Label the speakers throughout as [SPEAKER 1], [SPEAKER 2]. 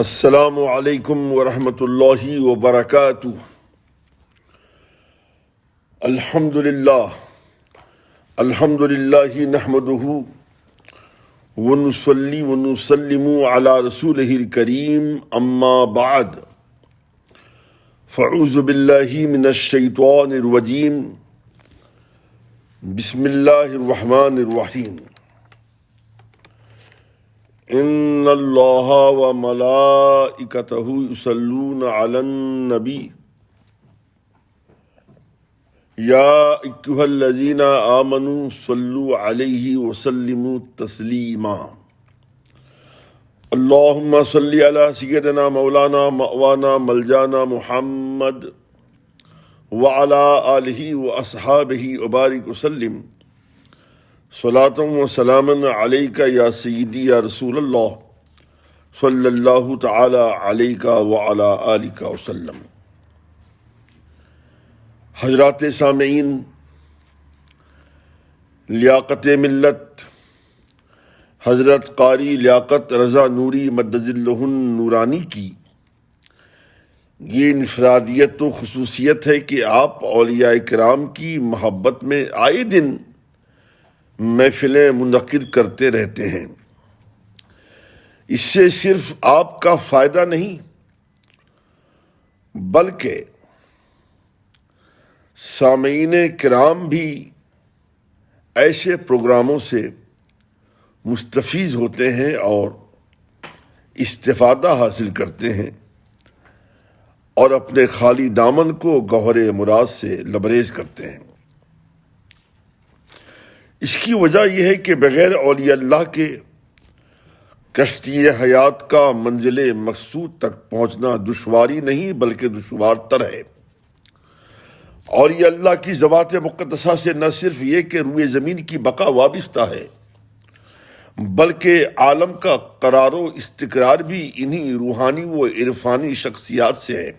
[SPEAKER 1] السلام علیکم ورحمۃ اللہ وبرکاتہ۔ الحمد للہ نحمدہ ونصلی ونسلم علی رسولہ الکریم، اما بعد فاعوذ باللہ من الشیطان الرجیم، بسم اللہ الرحمن الرحیم۔ ان اللہ وملائکتہ یصلون علی النبی یا ایھا الذین آمنوا صلوا علیہ وسلموا تسلیما۔ اللہم صل علی سیدنا مولانا مأوانا ملجانا محمد وعلی آلہ واصحابہ وبارک وسلم، صلاۃ و سلام علیک یا سیدی یا رسول اللہ صلی اللہ تعالی علیک وعلی آلک وسلم۔ حضرات سامعین، لیاقت ملت حضرت قاری لیاقت رضا نوری مدد اللہ نورانی کی یہ انفرادیت و خصوصیت ہے کہ آپ اولیاء کرام کی محبت میں آئے دن محفلیں منعقد کرتے رہتے ہیں۔ اس سے صرف آپ کا فائدہ نہیں بلکہ سامعین کرام بھی ایسے پروگراموں سے مستفیض ہوتے ہیں اور استفادہ حاصل کرتے ہیں اور اپنے خالی دامن کو گوہر مراد سے لبریز کرتے ہیں۔ اس کی وجہ یہ ہے کہ بغیر اولیاء اللہ کے کشتی حیات کا منزل مقصود تک پہنچنا دشواری نہیں بلکہ دشوار تر ہے۔ اولیاء اللہ کی ذوات مقدسہ سے نہ صرف یہ کہ روئے زمین کی بقا وابستہ ہے بلکہ عالم کا قرار و استقرار بھی انہی روحانی و عرفانی شخصیات سے ہے۔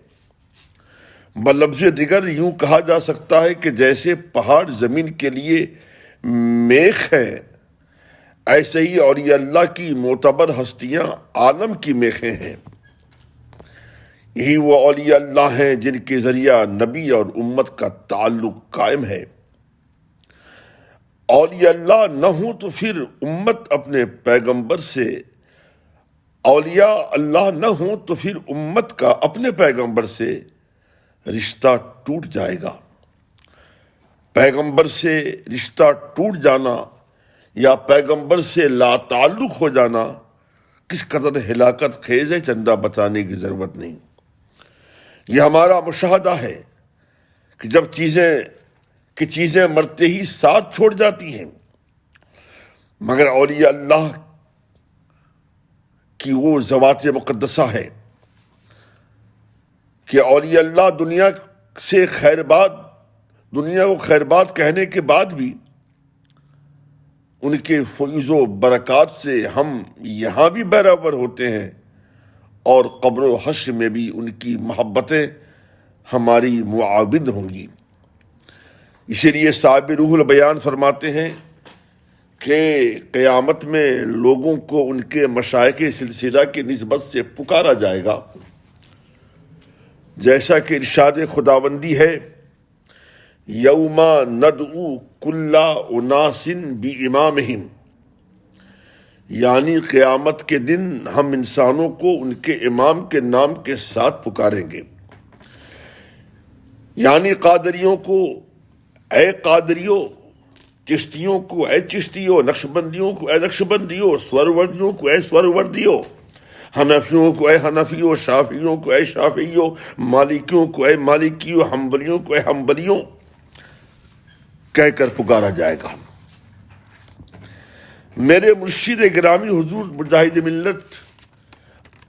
[SPEAKER 1] بلفظ دیگر یوں کہا جا سکتا ہے کہ جیسے پہاڑ زمین کے لیے میخ ہیں، ایسے ہی اولیاء اللہ کی معتبر ہستیاں عالم کی میخیں ہیں۔ یہی وہ اولیاء اللہ ہیں جن کے ذریعہ نبی اور امت کا تعلق قائم ہے۔ اولیاء اللہ نہ ہوں تو پھر امت اپنے پیغمبر سے اولیاء اللہ نہ ہوں تو پھر امت کا اپنے پیغمبر سے رشتہ ٹوٹ جائے گا۔ پیغمبر سے رشتہ ٹوٹ جانا یا پیغمبر سے لا تعلق ہو جانا کس قدر ہلاکت خیز ہے، چندہ بتانے کی ضرورت نہیں۔ یہ ہمارا مشاہدہ ہے کہ جب چیزیں مرتے ہی ساتھ چھوڑ جاتی ہیں، مگر اولیاء اللہ کی وہ ذوات مقدسہ ہے کہ اولیاء اللہ دنیا کو خیر بات کہنے کے بعد بھی ان کے فیض و برکات سے ہم یہاں بھی برابر ہوتے ہیں اور قبر و حشر میں بھی ان کی محبتیں ہماری معاون ہوں گی۔ اسی لیے صاحب روح البیان فرماتے ہیں کہ قیامت میں لوگوں کو ان کے مشائخ سلسلہ کی نسبت سے پکارا جائے گا، جیسا کہ ارشاد خداوندی ہے، یوم ندعو کل اناس بامامہم، یعنی قیامت کے دن ہم انسانوں کو ان کے امام کے نام کے ساتھ پکاریں گے۔ یعنی قادریوں کو اے قادریو، چشتیوں کو اے چشتیو، نقشبندیوں کو اے نقشبندیو، سوروردیوں کو اے سوروردیو، حنفیوں کو اے حنفیو، شافعیوں کو اے شافعیو، مالکیوں کو اے مالکیو، حنبلیوں کو اے حنبلیوں کہہ کر پکارا جائے گا۔ میرے مرشد گرامی حضور مجاہد ملت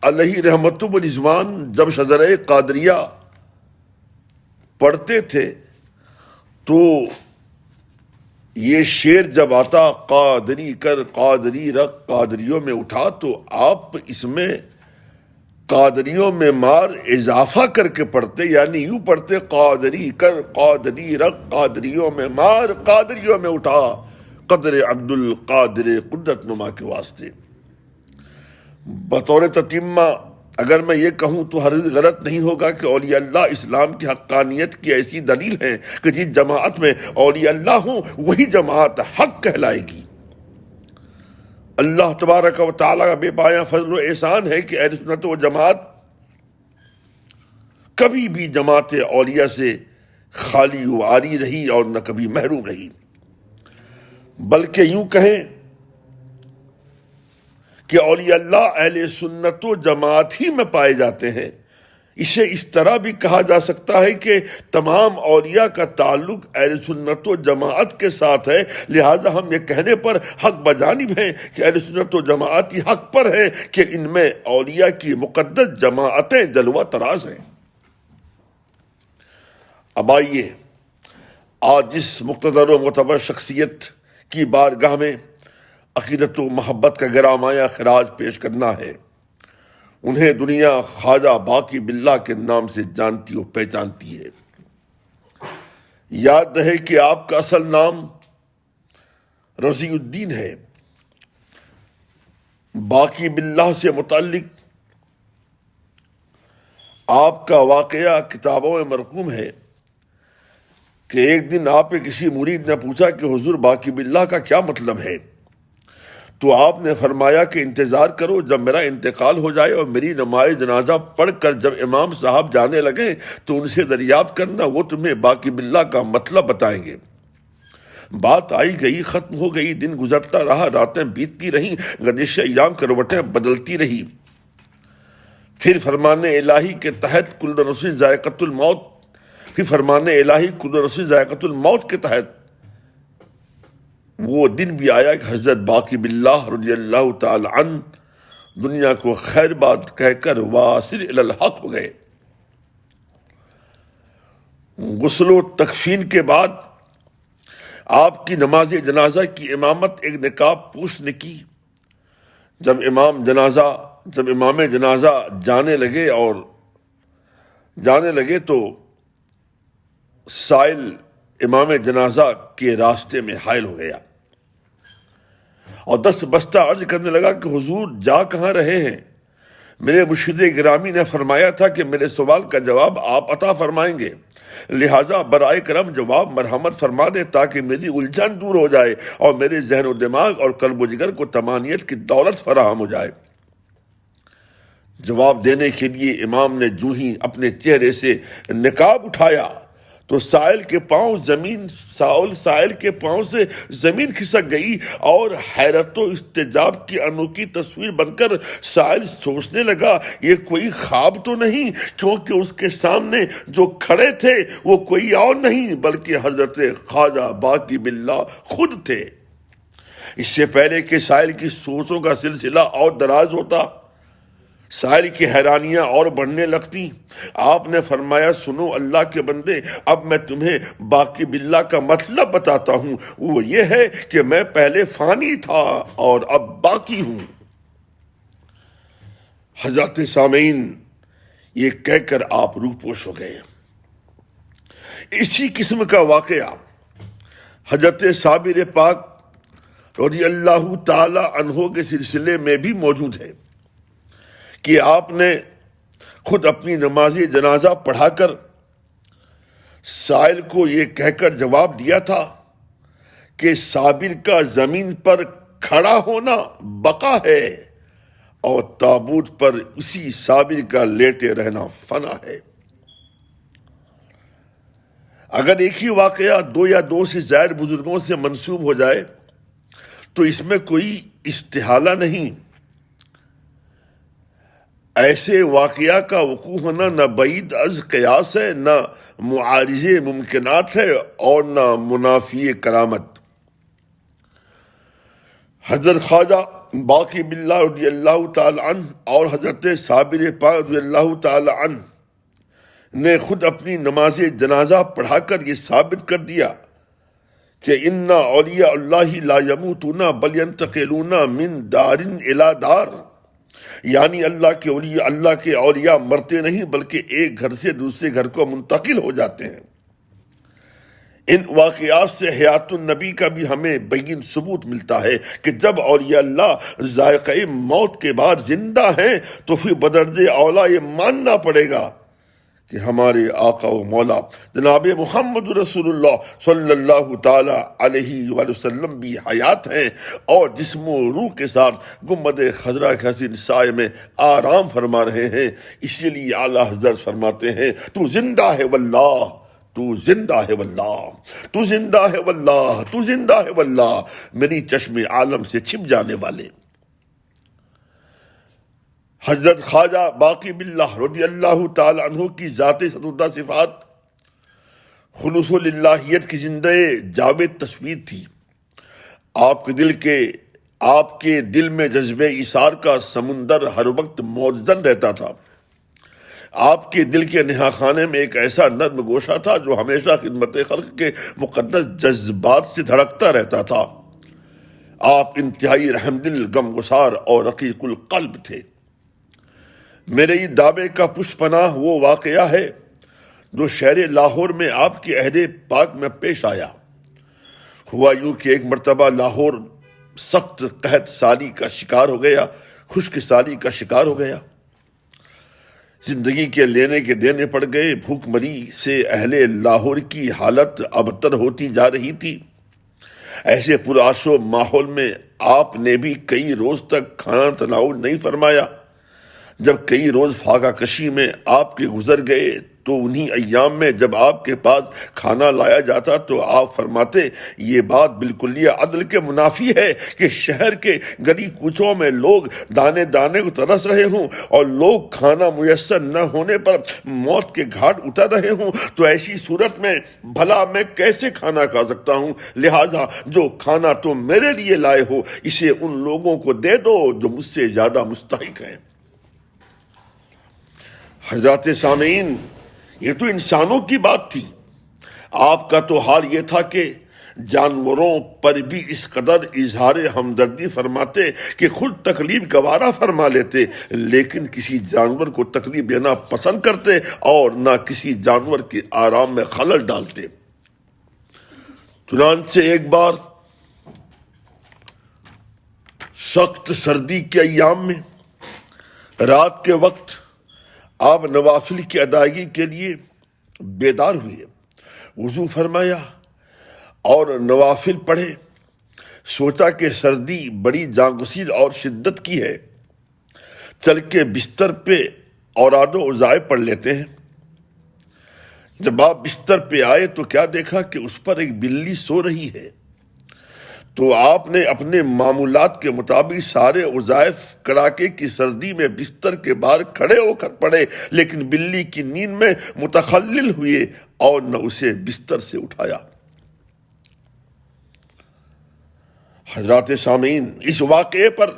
[SPEAKER 1] علیہ رحمت و رضوان جب شجرہ قادریہ پڑھتے تھے تو یہ شعر جب آتا، قادری کر قادری رکھ قادریوں میں اٹھا، تو آپ اس میں قادریوں میں مار اضافہ کر کے پڑھتے، یعنی یوں پڑھتے، قادری کر قادری رکھ قادریوں میں مار قادریوں میں اٹھا، قدر عبد القادر قدرت نما کے واسطے۔ بطور تتمہ اگر میں یہ کہوں تو ہرگز غلط نہیں ہوگا کہ اولیاء اللہ اسلام کی حقانیت کی ایسی دلیل ہے کہ جس جماعت میں اولیاء اللہ ہوں وہی جماعت حق کہلائے گی۔ اللہ تبارک و تعالیٰ کا بے پایاں فضل و احسان ہے کہ اہل سنت و جماعت کبھی بھی جماعت اولیاء سے خالی و عاری رہی اور نہ کبھی محروم رہی، بلکہ یوں کہیں کہ اولیاء اللہ اہل سنت و جماعت ہی میں پائے جاتے ہیں۔ اسے اس طرح بھی کہا جا سکتا ہے کہ تمام اولیاء کا تعلق اہل سنت و جماعت کے ساتھ ہے، لہٰذا ہم یہ کہنے پر حق بجانب ہیں کہ اہل سنت و جماعت ہی حق پر ہیں کہ ان میں اولیاء کی مقدس جماعتیں جلوہ طراز ہیں۔ اب آئیے آج اس مقتدر و معتبر شخصیت کی بارگاہ میں عقیدت و محبت کا گرامایہ خراج پیش کرنا ہے۔ انہیں دنیا خواجہ باقی باللہ کے نام سے جانتی و پہچانتی ہے۔ یاد رہے کہ آپ کا اصل نام رضی الدین ہے۔ باقی باللہ سے متعلق آپ کا واقعہ کتابوں میں مرقوم ہے کہ ایک دن آپ کے کسی مرید نے پوچھا کہ حضور باقی باللہ کا کیا مطلب ہے؟ تو آپ نے فرمایا کہ انتظار کرو جب میرا انتقال ہو جائے اور میری نماز جنازہ پڑھ کر جب امام صاحب جانے لگیں تو ان سے دریافت کرنا، وہ تمہیں باقی باللہ کا مطلب بتائیں گے۔ بات آئی گئی، ختم ہو گئی، دن گزرتا رہا، راتیں بیتتی رہیں، گردش ایام کروٹیں بدلتی رہی۔ پھر فرمان الہی کے تحت کل نفس ذائقۃ الموت، پھر فرمان الہی کل نفس ذائقۃ الموت کے تحت وہ دن بھی آیا کہ حضرت باقی باللہ رضی اللہ تعالی عنہ دنیا کو خیر بات کہہ کر واصل الی الحق ہو گئے۔ غسل و تکفین کے بعد آپ کی نماز جنازہ کی امامت ایک نقاب پوش نے کی۔ جب امام جنازہ جانے لگے تو سائل امام جنازہ کے راستے میں حائل ہو گیا اور دست بستہ عرض کرنے لگا کہ حضور جا کہاں رہے ہیں؟ میرے مرشد گرامی نے فرمایا تھا کہ میرے سوال کا جواب آپ عطا فرمائیں گے، لہٰذا برائے کرم جواب مرحمت فرما دیں تاکہ میری الجھن دور ہو جائے اور میرے ذہن و دماغ اور قلب و جگر کو طمانینت کی دولت فراہم ہو جائے۔ جواب دینے کے لیے امام نے جو ہی اپنے چہرے سے نقاب اٹھایا تو سائل کے پاؤں سے زمین کھسک گئی اور حیرت و استعجاب کی انوکھی تصویر بن کر سائل سوچنے لگا یہ کوئی خواب تو نہیں، کیونکہ اس کے سامنے جو کھڑے تھے وہ کوئی اور نہیں بلکہ حضرت خواجہ باقی باللہ خود تھے۔ اس سے پہلے کہ سائل کی سوچوں کا سلسلہ اور دراز ہوتا، سائل کی حیرانیاں اور بڑھنے لگتی۔ آپ نے فرمایا سنو اللہ کے بندے، اب میں تمہیں باقی باللہ کا مطلب بتاتا ہوں، وہ یہ ہے کہ میں پہلے فانی تھا اور اب باقی ہوں۔ حضرت سامعین یہ کہہ کر آپ روح پوش ہو گئے۔ اسی قسم کا واقعہ حضرت صابر پاک رضی اللہ تعالی عنہ کے سلسلے میں بھی موجود ہے کہ آپ نے خود اپنی نماز جنازہ پڑھا کر سائل کو یہ کہہ کر جواب دیا تھا کہ صابر کا زمین پر کھڑا ہونا بقا ہے اور تابوت پر اسی صابر کا لیٹے رہنا فنا ہے۔ اگر ایک ہی واقعہ دو یا دو سے زائد بزرگوں سے منسوب ہو جائے تو اس میں کوئی استحالہ نہیں۔ ایسے واقعہ کا وقوع ہونا نہ بعید از قیاس ہے، نہ معارض ممکنات ہے اور نہ منافی کرامت۔ حضرت خواجہ باقی باللہ رضی اللہ تعالی عنہ اور حضرت صابر پاک رضی اللہ تعالی عنہ نے خود اپنی نماز جنازہ پڑھا کر یہ ثابت کر دیا کہ ان اولیاء اللہ لا یموتون بل ینتقلون من دار الی دار، یعنی اللہ کے اولیاء مرتے نہیں بلکہ ایک گھر سے دوسرے گھر کو منتقل ہو جاتے ہیں۔ ان واقعات سے حیات النبی کا بھی ہمیں بین ثبوت ملتا ہے کہ جب اولیاء اللہ ذائقہ موت کے بعد زندہ ہیں تو پھر بدرج اولا یہ ماننا پڑے گا کہ ہمارے آقا و مولا جناب محمد رسول اللہ صلی اللہ تعالی علیہ وآلہ وسلم بھی حیات ہیں اور جسم و روح کے ساتھ گنبد خضرا کے حسین سائے میں آرام فرما رہے ہیں۔ اسی لیے اعلیٰ حضرت فرماتے ہیں تو زندہ ہے واللہ، تو زندہ ہے واللہ، تو زندہ ہے واللہ، تو زندہ ہے واللہ، میری چشم عالم سے چھپ جانے والے۔ حضرت خواجہ باقی باللہ رضی اللہ تعالی عنہ کی ذات ستودہ صفات خلوص للہیت کی زندہ جاوید تصویر تھی۔ آپ کے دل میں جذبہ ایثار کا سمندر ہر وقت موزن رہتا تھا۔ آپ کے دل کے نہا خانے میں ایک ایسا نرم گوشہ تھا جو ہمیشہ خدمت خلق کے مقدس جذبات سے دھڑکتا رہتا تھا۔ آپ انتہائی رحم دل، غمگسار اور رقیق القلب تھے۔ میرے یہ دعوے کا پشت پناہ وہ واقعہ ہے جو شہر لاہور میں آپ کے عہد پاک میں پیش آیا۔ ہوا یوں کہ ایک مرتبہ لاہور سخت قحط سالی کا شکار ہو گیا، خشک سالی کا شکار ہو گیا۔ زندگی کے لینے کے دینے پڑ گئے۔ بھوک مری سے اہل لاہور کی حالت ابتر ہوتی جا رہی تھی۔ ایسے پرآش و ماحول میں آپ نے بھی کئی روز تک کھانا تناول نہیں فرمایا۔ جب کئی روز فاقہ کشی میں آپ کے گزر گئے تو انہی ایام میں جب آپ کے پاس کھانا لایا جاتا تو آپ فرماتے یہ بات بالکلیہ عدل کے منافی ہے کہ شہر کے گلی کوچوں میں لوگ دانے دانے کو ترس رہے ہوں اور لوگ کھانا میسر نہ ہونے پر موت کے گھاٹ اتر رہے ہوں، تو ایسی صورت میں بھلا میں کیسے کھانا کھا سکتا ہوں؟ لہٰذا جو کھانا تم میرے لیے لائے ہو اسے ان لوگوں کو دے دو جو مجھ سے زیادہ مستحق ہیں۔ حضرات سامعین، یہ تو انسانوں کی بات تھی۔ آپ کا تو حال یہ تھا کہ جانوروں پر بھی اس قدر اظہار ہمدردی فرماتے کہ خود تکلیف گوارا فرما لیتے، لیکن کسی جانور کو تکلیف دینا پسند کرتے اور نہ کسی جانور کے آرام میں خلل ڈالتے۔ چنانچہ ایک بار سخت سردی کے ایام میں رات کے وقت آپ نوافل کی ادائیگی کے لیے بیدار ہوئے، وضو فرمایا اور نوافل پڑھے۔ سوچا کہ سردی بڑی جانگزیر اور شدت کی ہے، چل کے بستر پہ اوراد و وظائف پڑھ لیتے ہیں۔ جب آپ بستر پہ آئے تو کیا دیکھا کہ اس پر ایک بلی سو رہی ہے۔ تو آپ نے اپنے معمولات کے مطابق سارے وظائف کڑاکے کی سردی میں بستر کے باہر کھڑے ہو کر پڑے، لیکن بلی کی نیند میں متخلل ہوئے اور نہ اسے بستر سے اٹھایا۔ حضرات سامعین، اس واقعے پر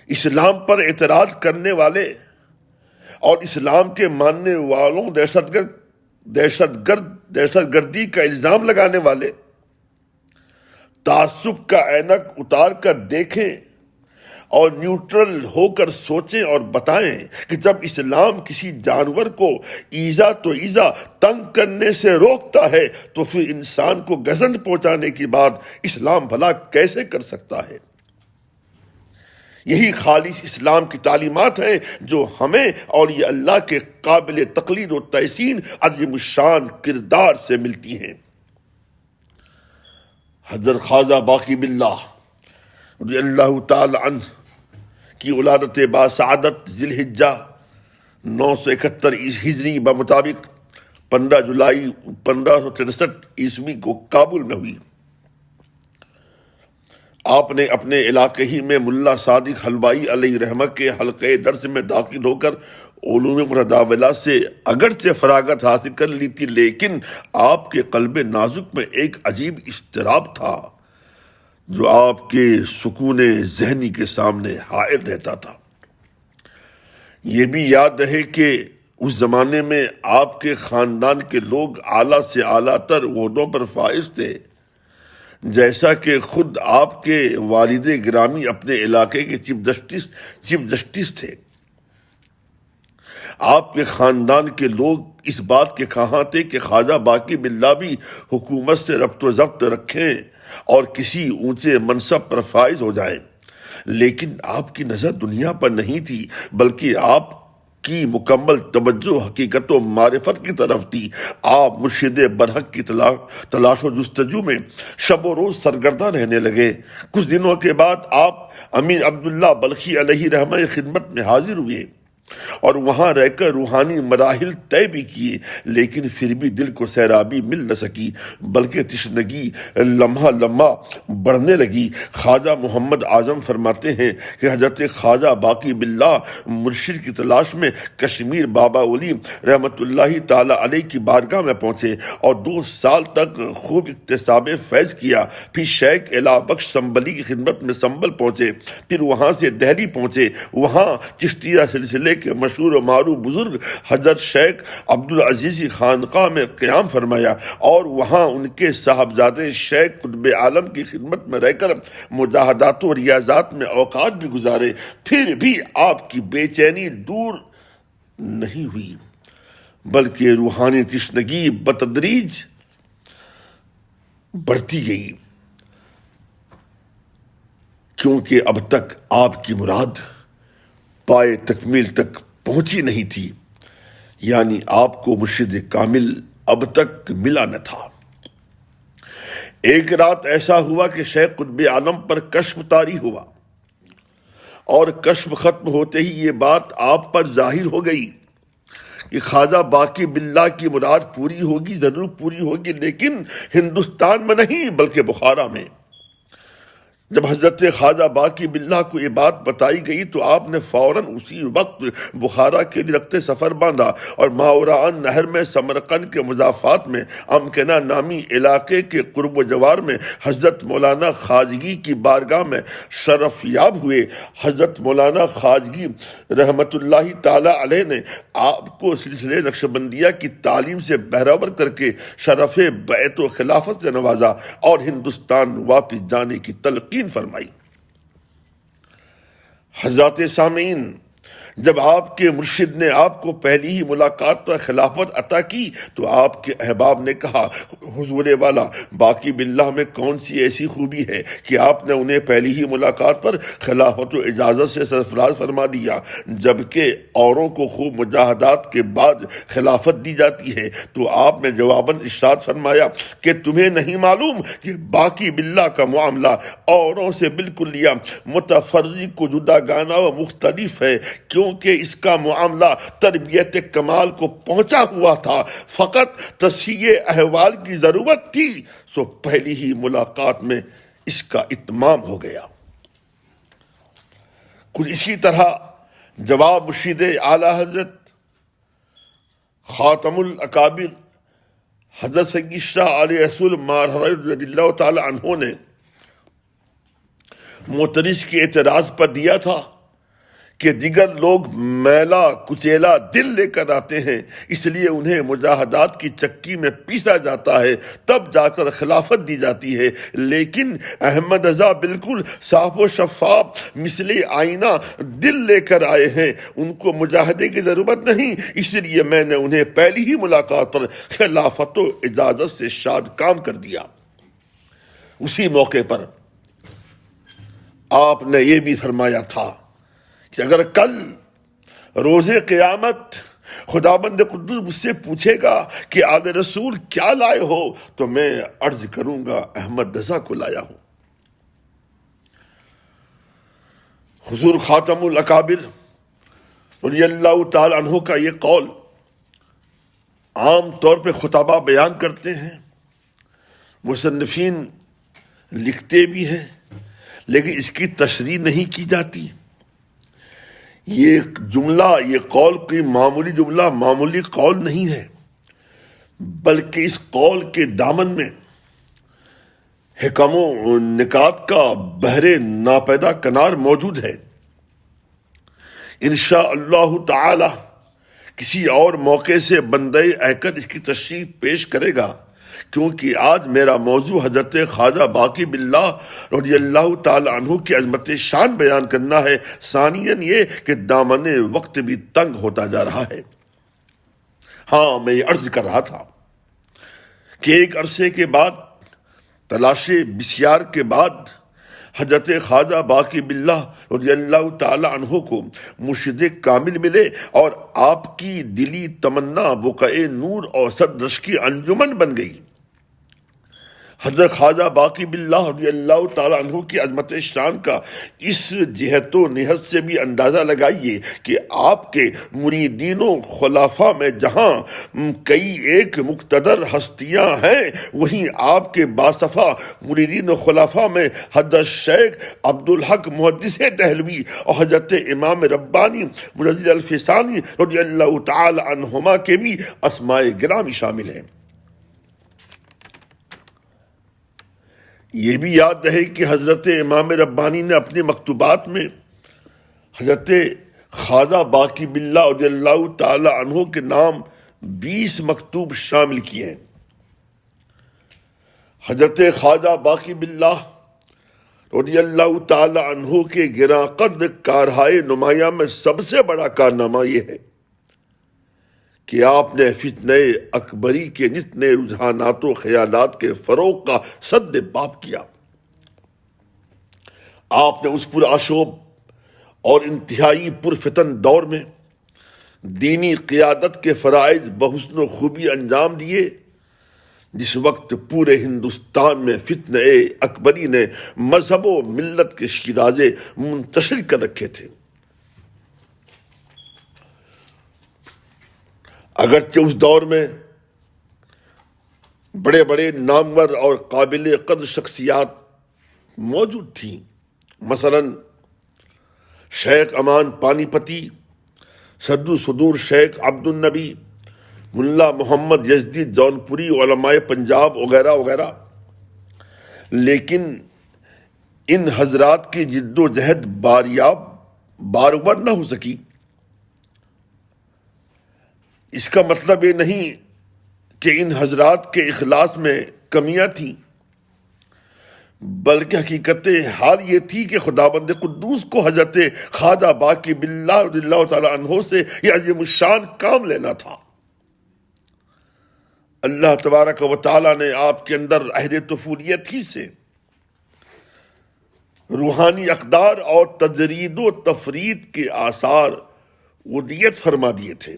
[SPEAKER 1] اسلام پر اعتراض کرنے والے اور اسلام کے ماننے والوں دہشت گردی کا الزام لگانے والے تعصب کا اینک اتار کر دیکھیں اور نیوٹرل ہو کر سوچیں اور بتائیں کہ جب اسلام کسی جانور کو ایذا تو ایذا تنگ کرنے سے روکتا ہے تو پھر انسان کو گزند پہنچانے کی بات اسلام بھلا کیسے کر سکتا ہے؟ یہی خالص اسلام کی تعلیمات ہیں جو ہمیں اور یہ اللہ کے قابل تقلید و تحسین عظیم الشان کردار سے ملتی ہیں۔ حضرت خواجہ باقی باللہ رضی اللہ تعالی عنہ کی ولادت باسعادت ذی الحجہ 971 ہجری بمطابق 15 جولائی 1563 عیسوی کو کابل میں ہوئی۔ آپ نے اپنے علاقے ہی میں ملا صادق حلوائی علیہ رحمہ کے حلقے درس میں داخل ہو کر علوم متداولہ سے اگرچہ فراغت حاصل کر لی تھی، لیکن آپ کے قلب نازک میں ایک عجیب اضطراب تھا جو آپ کے سکون ذہنی کے سامنے حائل رہتا تھا۔ یہ بھی یاد رہے کہ اس زمانے میں آپ کے خاندان کے لوگ اعلیٰ سے اعلیٰ تر عہدوں پر فائز تھے، جیسا کہ خود آپ کے والد گرامی اپنے علاقے کے چیف جسٹس تھے۔ آپ کے خاندان کے لوگ اس بات کے خواہاں تھے کہ خواجہ باقی باللہ بھی حکومت سے ربط و ضبط رکھیں اور کسی اونچے منصب پر فائز ہو جائیں، لیکن آپ کی نظر دنیا پر نہیں تھی، بلکہ آپ کی مکمل توجہ حقیقت و معرفت کی طرف تھی۔ آپ مرشد برحق کی تلاش و جستجو میں شب و روز سرگرداں رہنے لگے۔ کچھ دنوں کے بعد آپ امیر عبداللہ بلخی علیہ رحمہ خدمت میں حاضر ہوئے اور وہاں رہ کر روحانی مراحل طے بھی کیے، لیکن پھر بھی دل کو سیرابی مل نہ سکی، بلکہ تشنگی لمحہ لمحہ بڑھنے لگی۔ خواجہ محمد اعظم فرماتے ہیں کہ حضرت خواجہ باقی باللہ مرشد کی تلاش میں کشمیر بابا ولی رحمت اللہ تعالی علیہ کی بارگاہ میں پہنچے اور 2 سال تک خوب اکتساب فیض کیا۔ پھر شیخ الہ بخش سنبلی کی خدمت میں سنبل پہنچے، پھر وہاں سے دہلی پہنچے، وہاں چشتیہ سلسلے کے مشہور و معروف بزرگ حضرت شیخ عبدالعزیز خانقاہ میں قیام فرمایا اور وہاں ان کے صاحبزادے شیخ قطب عالم کی خدمت میں رہ کر مجاہدات و ریاضات میں اوقات بھی گزارے۔ پھر بھی آپ کی بے چینی دور نہیں ہوئی، بلکہ روحانی تشنگی بتدریج بڑھتی گئی، کیونکہ اب تک آپ کی مراد پائے تکمیل تک پہنچی نہیں تھی، یعنی آپ کو مرشد کامل اب تک ملا نہ تھا۔ ایک رات ایسا ہوا کہ شیخ قطب عالم پر کشف طاری ہوا، اور کشف ختم ہوتے ہی یہ بات آپ پر ظاہر ہو گئی کہ خواجہ باقی باللہ کی مراد پوری ہوگی، ضرور پوری ہوگی، لیکن ہندوستان میں نہیں بلکہ بخارا میں۔ جب حضرت خواجہ باقی باللہ کو یہ بات بتائی گئی تو آپ نے فوراً اسی وقت بخارا کے لیے رخت سفر باندھا اور ماوراء نہر میں سمرقند کے مضافات میں امکنہ نامی علاقے کے قرب و جوار میں حضرت مولانا خواجگی کی بارگاہ میں شرف یاب ہوئے۔ حضرت مولانا خواجگی رحمت اللہ تعالی علیہ نے آپ کو سلسلے نقشبندیہ کی تعلیم سے بہرور کر کے شرف بیعت و خلافت سے نوازا اور ہندوستان واپس جانے کی تلقین فرمائی۔ حضرات سامعین، جب آپ کے مرشد نے آپ کو پہلی ہی ملاقات پر خلافت عطا کی تو آپ کے احباب نے کہا، حضور والا باقی باللہ میں کون سی ایسی خوبی ہے کہ آپ نے انہیں پہلی ہی ملاقات پر خلافت و اجازت سے سرفراز فرما دیا، جبکہ اوروں کو خوب مجاہدات کے بعد خلافت دی جاتی ہے؟ تو آپ نے جواباً ارشاد فرمایا کہ تمہیں نہیں معلوم کہ باقی باللہ کا معاملہ اوروں سے بالکل متفرق و جدا گانا و مختلف ہے، کیونکہ اس کا معاملہ تربیت کمال کو پہنچا ہوا تھا، فقط تصحیح احوال کی ضرورت تھی، سو پہلی ہی ملاقات میں اس کا اتمام ہو گیا۔ کچھ اسی طرح جواب مرشد اعلیٰ حضرت خاتم الاکابر حضرت سید شاہ علیہ رسول رضی اللہ تعالی عنہ نے معترض کے اعتراض پر دیا تھا کہ دیگر لوگ میلا کچیلا دل لے کر آتے ہیں، اس لیے انہیں مجاہدات کی چکی میں پیسا جاتا ہے، تب جا کر خلافت دی جاتی ہے، لیکن احمد رضا بالکل صاف و شفاف مثل آئینہ دل لے کر آئے ہیں، ان کو مجاہدے کی ضرورت نہیں، اس لیے میں نے انہیں پہلی ہی ملاقات پر خلافت و اجازت سے شاد کام کر دیا۔ اسی موقع پر آپ نے یہ بھی فرمایا تھا کہ اگر کل روز قیامت خداوند قدوس مجھ سے پوچھے گا کہ آل رسول کیا لائے ہو تو میں عرض کروں گا احمد رضا کو لایا ہوں۔ حضور خاتم الاکابر رضی اللہ تعالی عنہ کا یہ قول عام طور پہ خطبہ بیان کرتے ہیں، مصنفین لکھتے بھی ہیں، لیکن اس کی تشریح نہیں کی جاتی۔ یہ جملہ، یہ قول کوئی معمولی جملہ، معمولی قول نہیں ہے، بلکہ اس قول کے دامن میں حکم و نکات کا بحر ناپیدا کنار موجود ہے۔ انشاءاللہ تعالی کسی اور موقع سے بندہ احکد اس کی تشریح پیش کرے گا، کیونکہ آج میرا موضوع حضرت خواجہ باقی باللہ رضی اللہ تعالی عنہ کی عظمت شان بیان کرنا ہے۔ ثانیاً یہ کہ دامن وقت بھی تنگ ہوتا جا رہا ہے۔ ہاں، میں یہ عرض کر رہا تھا کہ ایک عرصے کے بعد، تلاش بسیار کے بعد، حضرت خواجہ باقی باللہ رضی اللہ تعالی عنہ کو مرشد کامل ملے اور آپ کی دلی تمنا بقعۂ نور اور صدرش کی انجمن بن گئی۔ حضرت خواجہ باقی باللہ رضی اللہ تعالیٰ عنہ کی عظمت شان کا اس جہت و نہت سے بھی اندازہ لگائیے کہ آپ کے مریدین و خلافہ میں جہاں کئی ایک مقتدر ہستیاں ہیں، وہیں آپ کے باصفا مریدین و خلافہ میں حضرت شیخ عبدالحق محدث دہلوی اور حضرت امام ربانی مجدد الفسانی رضی اللہ تعالی عنہما کے بھی اسماء گرامی شامل ہیں۔ یہ بھی یاد رہے کہ حضرت امام ربانی نے اپنے مکتوبات میں حضرت خواجہ باقی باللہ رضی اللہ تعالی عنہ کے نام 20 مکتوب شامل کیے ہیں۔ حضرت خواجہ باقی باللہ رضی اللہ تعالی عنہ کے گراں قد کارہائے نمایاں میں سب سے بڑا کارنامہ یہ ہے کہ آپ نے فتنہ اکبری کے نتنے رجحانات و خیالات کے فروغ کا سد باب کیا۔ آپ نے اس پرآشوب اور انتہائی پرفتن دور میں دینی قیادت کے فرائض بحسن و خوبی انجام دیے، جس وقت پورے ہندوستان میں فتنہ اکبری نے مذہب و ملت کے شیرازے منتشر کر رکھے تھے۔ اگرچہ اس دور میں بڑے بڑے نامور اور قابل قدر شخصیات موجود تھیں، مثلا شیخ امان پانی پتی، صدر صدور شیخ عبد النبی، ملا محمد یزدی جونپوری، علماء پنجاب وغیرہ وغیرہ، لیکن ان حضرات کی جد و جہد بارآور نہ ہو سکی۔ اس کا مطلب یہ نہیں کہ ان حضرات کے اخلاص میں کمیاں تھیں، بلکہ حقیقت حال یہ تھی کہ خداوند قدوس کو حضرت خواجہ باقی باللہ رضی اللہ تعالی عنہ سے یہ عظیم الشان کام لینا تھا۔ اللہ تبارک و تعالی نے آپ کے اندر عہد طفولیت ہی سے روحانی اقدار اور تجرید و تفرید کے آثار ودیت فرما دیے تھے۔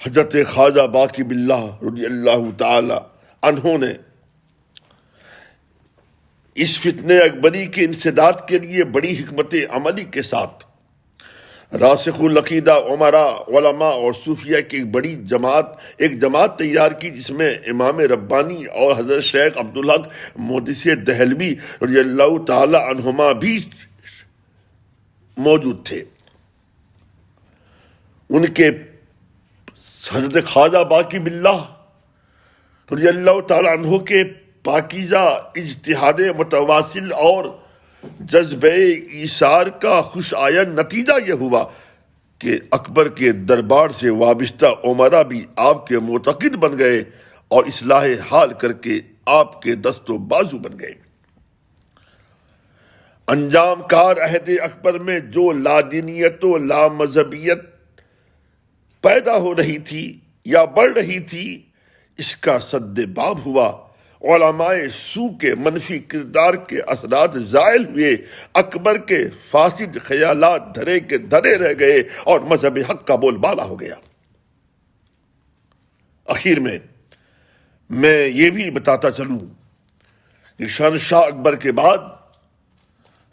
[SPEAKER 1] حضرت خواجہ باقی باللہ رضی اللہ تعالی عنہ نے اس فتنہ اکبری کے انسداد کے لیے بڑی حکمت عملی کے ساتھ راسخ العقیدہ عمراء، علماء اور صوفیہ کی ایک جماعت تیار کی، جس میں امام ربانی اور حضرت شیخ عبدالحق محدث دہلوی رضی اللہ تعالی عنہما بھی موجود تھے۔ ان کے حضرت خواجہ باقی باللہ رضی اللہ تعالی عنہ کے پاکیزہ اجتہاد متواصل اور جذبہ ایثار کا خوش آئند نتیجہ یہ ہوا کہ اکبر کے دربار سے وابستہ عمرا بھی آپ کے معتقد بن گئے اور اصلاح حال کر کے آپ کے دست و بازو بن گئے۔ انجام کار عہد اکبر میں جو لادینیت و لامذہبیت پیدا ہو رہی تھی یا بڑھ رہی تھی، اس کا سد باب ہوا۔ علماء سو کے منفی کردار کے اثرات زائل ہوئے، اکبر کے فاسد خیالات دھرے کے دھرے رہ گئے اور مذہب حق کا بول بالا ہو گیا۔ آخر میں یہ بھی بتاتا چلوں کہ شہنشاہ اکبر کے بعد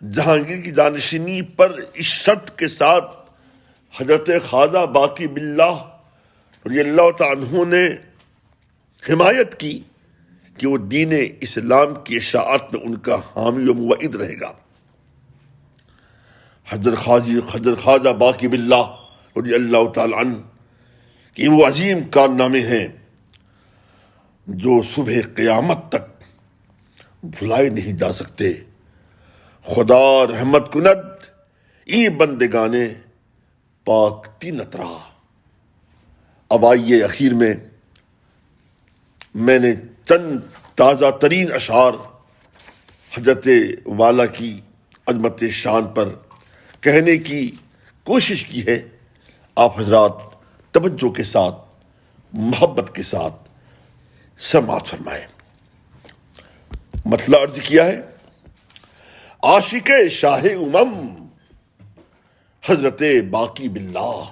[SPEAKER 1] جہانگیر کی جانشینی پر اس شرط کے ساتھ حضرت خواجہ باقی باللہ رضی اللہ تعالیٰ عنہ نے حمایت کی کہ وہ دین اسلام کی اشاعت میں ان کا حامی و مؤید رہے گا۔ حضرت خواجہ باقی باللہ رضی اللہ تعالیٰ عنہ کہ وہ عظیم کارنامے ہیں جو صبح قیامت تک بھلائے نہیں جا سکتے۔ خدا رحمت کند ای بندگانے پاک تینت رہا۔ اب آئیے اخیر میں میں نے چند تازہ ترین اشعار حضرت والا کی عظمت شان پر کہنے کی کوشش کی ہے. آپ حضرات توجہ کے ساتھ، محبت کے ساتھ سماعت فرمائیں. مطلب عرض کیا ہے، عاشق شاہ امم حضرت باقی باللہ،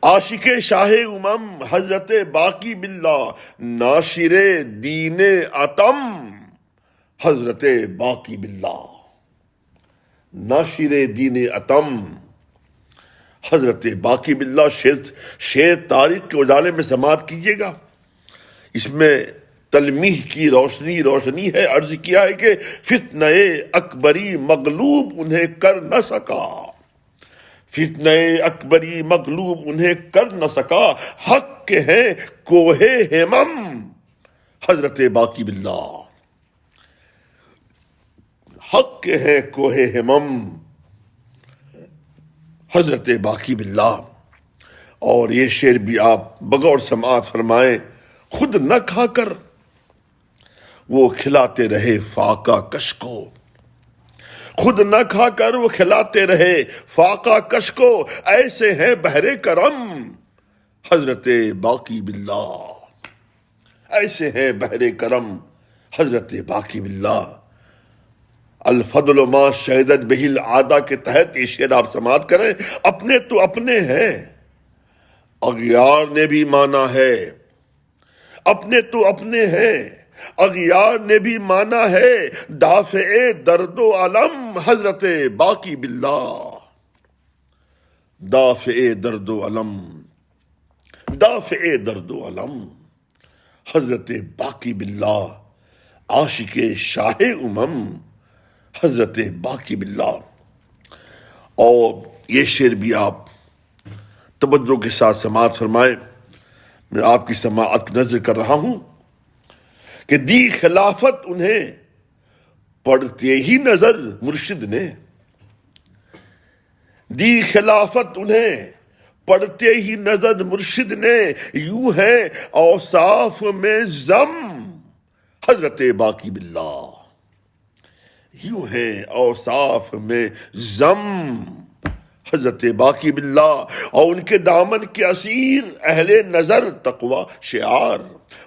[SPEAKER 1] عاشق شاہ امم حضرت باقی باللہ، ناشر دین اتم حضرت باقی باللہ، ناشر دین اتم حضرت باقی باللہ. شعر تاریخ کے اجالے میں سماعت کیجیے گا. اس میں تلمیح کی روشنی ہے. عرض کیا ہے کہ فتنہ اکبری مغلوب انہیں کر نہ سکا، فتنہ اکبری مغلوب انہیں کر نہ سکا، حق کے ہیں کوہ ہمم حضرت باقی باللہ، حق کے ہیں کوہ ہمم حضرت باقی باللہ. اور یہ شعر بھی آپ بغور سماعت فرمائیں. خود نہ کھا کر وہ کھلاتے رہے فاقہ کش کو، خود نہ کھا کر وہ کھلاتے رہے فاقہ کش کو، ایسے ہیں بحر کرم حضرت باقی باللہ، ایسے ہیں بحر کرم حضرت باقی باللہ. الفضل ما شہدت بہ العادہ کے تحت یہ شعر آپ سماعت کریں. اپنے تو اپنے ہیں، اغیار نے بھی مانا ہے، اپنے تو اپنے ہیں، اغیار نے بھی مانا ہے، دافع درد و علم حضرت باقی باللہ، دافع درد و علم، دافع درد و علم حضرت باقی باللہ، عاشق شاہ امم حضرت باقی باللہ. اور یہ شعر بھی آپ توجہ کے ساتھ سماعت فرمائیں. میں آپ کی سماعت کی نظر کر رہا ہوں کہ دی خلافت انہیں پڑھتے ہی نظر مرشد نے، دی خلافت انہیں پڑھتے ہی نظر مرشد نے، یوں ہے اوصاف میں ضم حضرت باقی باللہ، یوں ہے اوصاف میں ضم حضرت باقی باللہ. اور ان کے دامن کے اسیر اہل نظر تقوی شعار،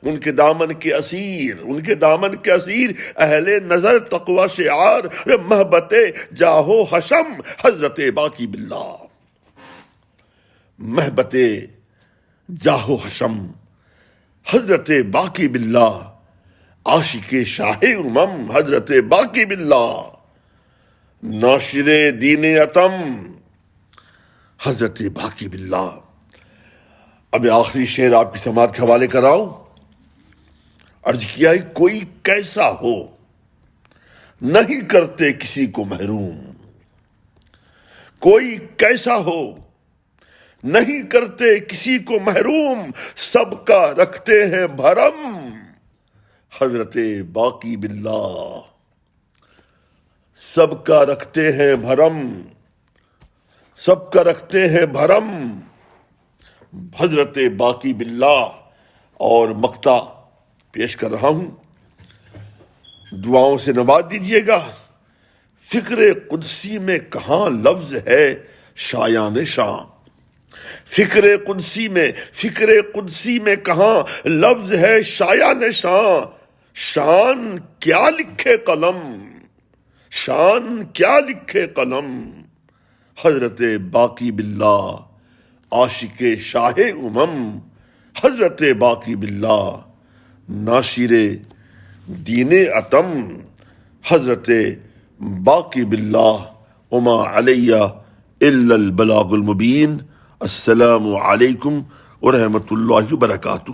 [SPEAKER 1] ان کے دامن کے اسیر، ان کے دامن کے اسیر اہل نظر تقوی شعار، محبت جاہ و حشم حضرت باقی باللہ، محبت جاہ و حشم حضرت باقی باللہ، عاشق شاہ امم حضرت باقی باللہ، ناشر دین اتم حضرت باقی باللہ. اب آخری شعر آپ کی سماعت کے حوالے کراؤ. عرض کیا ہے، کوئی کیسا ہو نہیں کرتے کسی کو محروم، کوئی کیسا ہو نہیں کرتے کسی کو محروم، سب کا رکھتے ہیں بھرم حضرت باقی باللہ، سب کا رکھتے ہیں بھرم، سب کا رکھتے ہیں بھرم حضرت باقی باللہ. اور مقطع پیش کر رہا ہوں، دعاؤں سے نواز دیجیے گا. فکر قدسی میں کہاں لفظ ہے شایان شان، فکر قدسی میں کہاں لفظ ہے شایان شان، شان کیا لکھے قلم، شان کیا لکھے قلم حضرت باقی باللہ، عاشق شاہ امم حضرت باقی باللہ، ناشر دین اتم حضرت باقی باللہ. وما علیہ الا البلاغ المبین. السلام علیکم ورحمۃ اللہ وبرکاتہ.